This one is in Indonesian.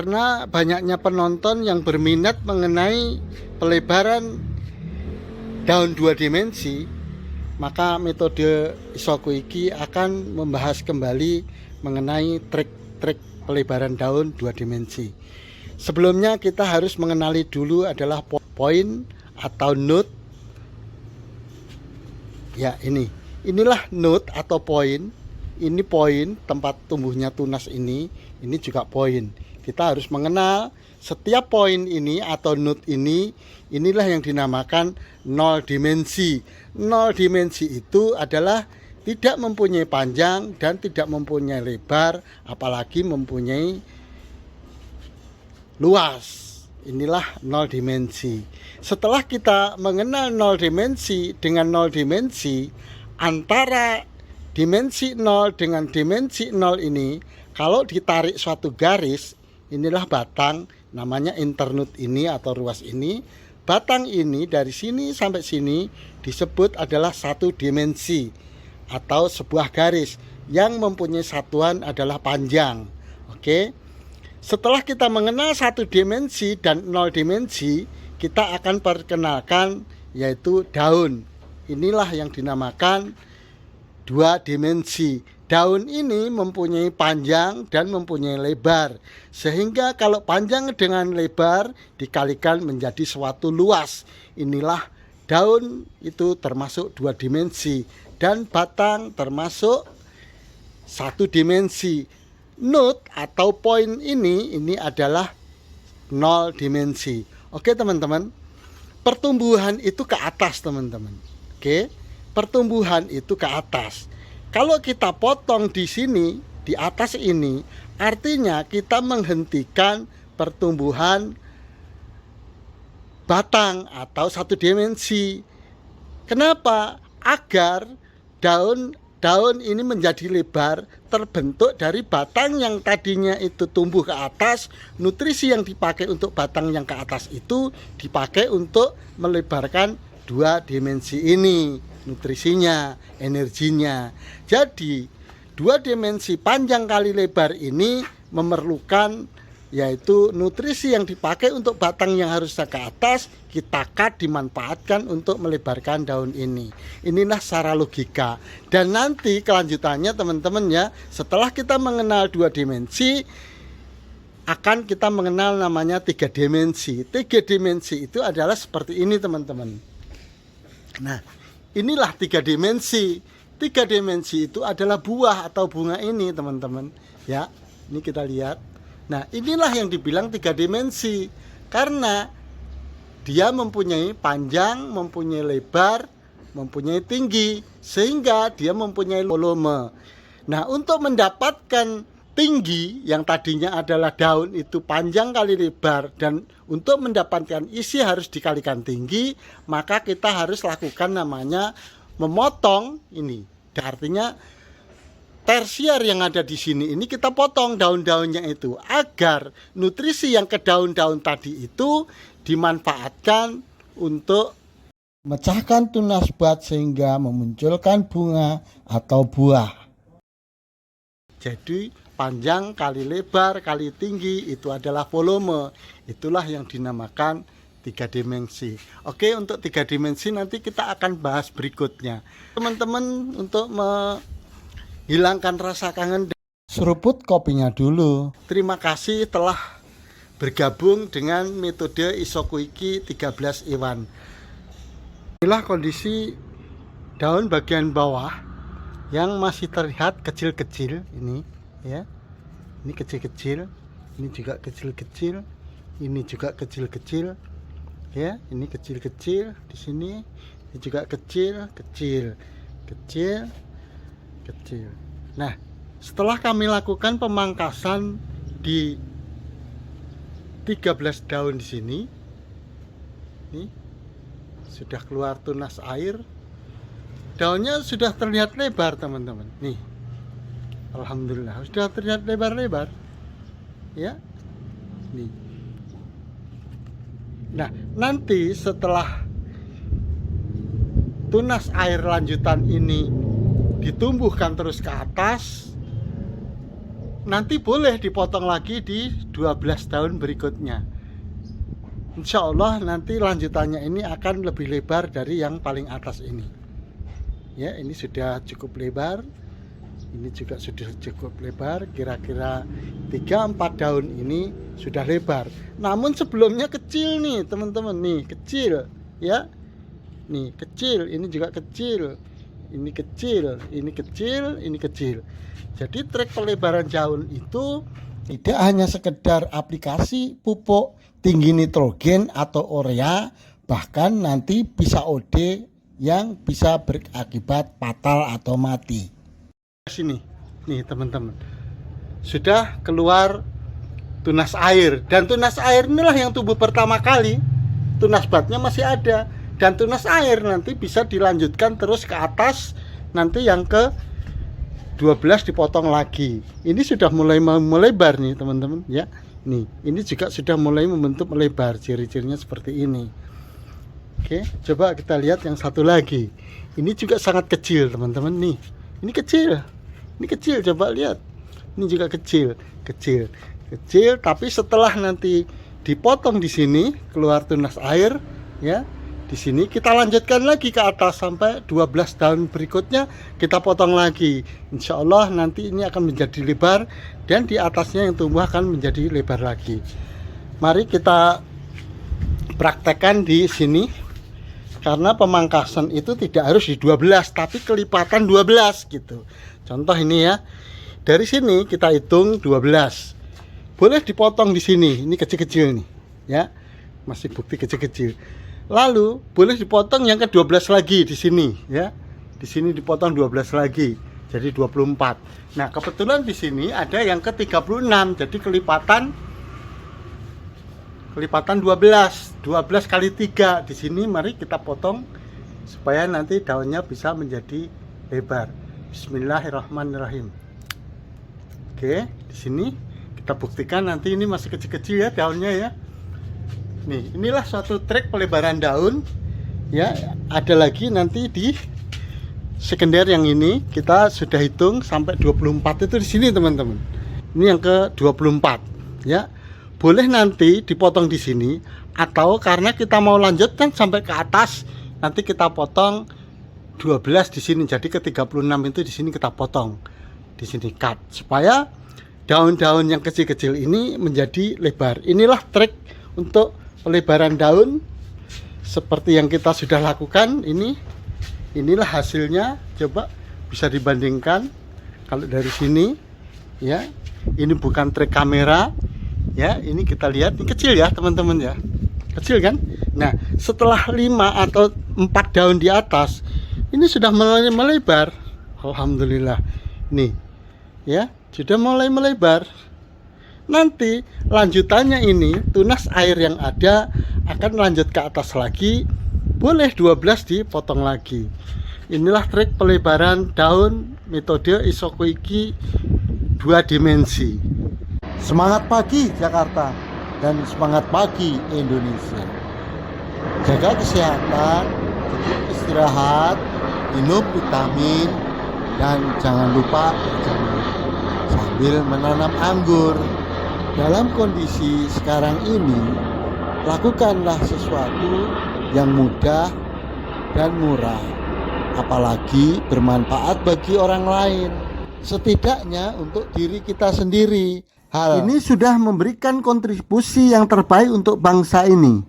Karena banyaknya penonton yang berminat mengenai pelebaran daun 2 dimensi, maka metode Isoku iki akan membahas kembali mengenai trik-trik pelebaran daun 2 dimensi. Sebelumnya kita harus mengenali dulu adalah poin atau node. Ya, inilah node atau poin. Ini poin tempat tumbuhnya tunas ini juga poin. Kita harus mengenal setiap poin ini atau node ini, inilah yang dinamakan 0 dimensi. 0 dimensi itu adalah tidak mempunyai panjang dan tidak mempunyai lebar, apalagi mempunyai luas. Inilah 0 dimensi. Setelah kita mengenal 0 dimensi dengan 0 dimensi, antara dimensi 0 dengan dimensi 0 ini, kalau ditarik suatu garis, inilah batang, namanya internode ini atau ruas ini. Batang ini dari sini sampai sini disebut adalah 1 dimensi atau sebuah garis yang mempunyai satuan adalah panjang. Oke. Setelah kita mengenal 1 dimensi dan 0 dimensi, kita akan perkenalkan yaitu daun. Inilah yang dinamakan 2 dimensi. Daun ini mempunyai panjang dan mempunyai lebar, sehingga kalau panjang dengan lebar dikalikan menjadi suatu luas. Inilah daun, itu termasuk 2 dimensi, dan batang termasuk 1 dimensi. Node atau poin ini adalah 0 dimensi. Oke teman-teman, pertumbuhan itu ke atas teman-teman. Oke, pertumbuhan itu ke atas. Kalau kita potong di sini, di atas ini, artinya kita menghentikan pertumbuhan batang atau 1 dimensi. Kenapa? Agar daun ini menjadi lebar, terbentuk dari batang yang tadinya itu tumbuh ke atas. Nutrisi yang dipakai untuk batang yang ke atas itu dipakai untuk melebarkan 2 dimensi ini, nutrisinya, energinya. Jadi 2 dimensi panjang kali lebar ini memerlukan yaitu nutrisi yang dipakai untuk batang yang harusnya ke atas, kita cut, dimanfaatkan untuk melebarkan daun ini. Inilah secara logika. Dan nanti kelanjutannya teman-teman ya, setelah kita mengenal 2 dimensi, akan kita mengenal namanya 3 dimensi. 3 dimensi itu adalah seperti ini teman-teman. Nah, inilah 3 dimensi. 3 dimensi itu adalah buah atau bunga ini teman-teman. Ya, ini kita lihat. Nah, inilah yang dibilang 3 dimensi. Karena dia mempunyai panjang, mempunyai lebar, mempunyai tinggi, sehingga dia mempunyai volume. Nah, untuk mendapatkan tinggi yang tadinya adalah daun itu panjang kali lebar, dan untuk mendapatkan isi harus dikalikan tinggi, maka kita harus lakukan namanya memotong ini. Artinya tersier yang ada di sini ini kita potong daun-daunnya itu agar nutrisi yang ke daun-daun tadi itu dimanfaatkan untuk memecahkan tunas buat sehingga memunculkan bunga atau buah. Jadi panjang kali lebar kali tinggi itu adalah volume. Itulah yang dinamakan 3 dimensi. Oke, untuk 3 dimensi nanti kita akan bahas berikutnya. Teman-teman, untuk hilangkan rasa kangen, seruput kopinya dulu. Terima kasih telah bergabung dengan metode Isoku iki 13 Iwan. Inilah kondisi daun bagian bawah yang masih terlihat kecil-kecil ini ya. Ini kecil-kecil, ini juga kecil-kecil, ini juga kecil-kecil. Ya, ini kecil-kecil di sini, ini juga kecil-kecil. Kecil. Nah, setelah kami lakukan pemangkasan di 13 daun di sini, nih sudah keluar tunas air, daunnya sudah terlihat lebar teman-teman. Nih, alhamdulillah sudah terlihat lebar-lebar, ya. Nih. Nah, nanti setelah tunas air lanjutan ini ditumbuhkan terus ke atas, nanti boleh dipotong lagi di 12 tahun berikutnya. Insya Allah nanti lanjutannya ini akan lebih lebar dari yang paling atas ini. Ya, ini sudah cukup lebar. Ini juga sudah cukup lebar. Kira-kira 3-4 daun ini sudah lebar. Namun sebelumnya kecil nih teman-teman. Nih kecil ya. Nih kecil. Ini juga kecil. Ini kecil. Ini kecil. Ini kecil. Jadi trik pelebaran daun itu tidak hanya sekedar aplikasi pupuk tinggi nitrogen atau urea, bahkan nanti bisa OD yang bisa berakibat fatal atau mati. Sini nih teman-teman, sudah keluar tunas air, dan tunas air inilah yang tumbuh pertama kali. Tunas batnya masih ada, dan tunas air nanti bisa dilanjutkan terus ke atas. Nanti yang ke 12 dipotong lagi. Ini sudah mulai melebar nih teman-teman ya. Nih, ini juga sudah mulai membentuk melebar. Ciri-cirinya seperti ini. Oke, coba kita lihat yang satu lagi. Ini juga sangat kecil teman-teman nih. Ini kecil. Ini kecil, coba lihat. Ini juga kecil, kecil. Kecil, tapi setelah nanti dipotong di sini keluar tunas air ya. Di sini kita lanjutkan lagi ke atas sampai 12 tahun berikutnya kita potong lagi. Insya Allah nanti ini akan menjadi lebar, dan di atasnya yang tumbuh akan menjadi lebar lagi. Mari kita praktekkan di sini, karena pemangkasan itu tidak harus di 12 tapi kelipatan 12 gitu. Contoh ini ya, dari sini kita hitung 12, boleh dipotong di sini. Ini kecil-kecil nih ya, masih bukti kecil-kecil. Lalu boleh dipotong yang ke-12 lagi di sini ya. Di sini dipotong 12 lagi. Jadi 24. Nah, kebetulan di sini ada yang ke-36. Jadi kelipatan 12. 12 kali 3. Di sini mari kita potong supaya nanti daunnya bisa menjadi lebar. Bismillahirrahmanirrahim. Oke, di sini kita buktikan nanti ini masih kecil-kecil ya daunnya ya. Nih, inilah suatu trik pelebaran daun ya. Ada lagi nanti di sekunder yang ini kita sudah hitung sampai 24 itu di sini teman-teman. Ini yang ke 24 ya. Boleh nanti dipotong di sini, atau karena kita mau lanjutkan sampai ke atas, nanti kita potong 12 di sini. Jadi ke 36 itu di sini kita potong. Di sini cut supaya daun-daun yang kecil-kecil ini menjadi lebar. Inilah trik untuk pelebaran daun seperti yang kita sudah lakukan ini. Inilah hasilnya, coba bisa dibandingkan. Kalau dari sini ya, ini bukan trik kamera ya, ini kita lihat, ini kecil ya teman-teman ya, kecil kan. Nah, setelah 5 atau 4 daun di atas ini sudah mulai melebar. Alhamdulillah nih ya, sudah mulai melebar. Nanti lanjutannya ini tunas air yang ada akan lanjut ke atas lagi, boleh 12 dipotong lagi. Inilah trik pelebaran daun metode Isokoiki 2 dimensi. Semangat pagi Jakarta dan semangat pagi Indonesia. Jaga kesehatan, cukup istirahat, minum vitamin, dan jangan lupa berjemur sambil menanam anggur. Dalam kondisi sekarang ini, lakukanlah sesuatu yang mudah dan murah, apalagi bermanfaat bagi orang lain, setidaknya untuk diri kita sendiri. Hal ini sudah memberikan kontribusi yang terbaik untuk bangsa ini.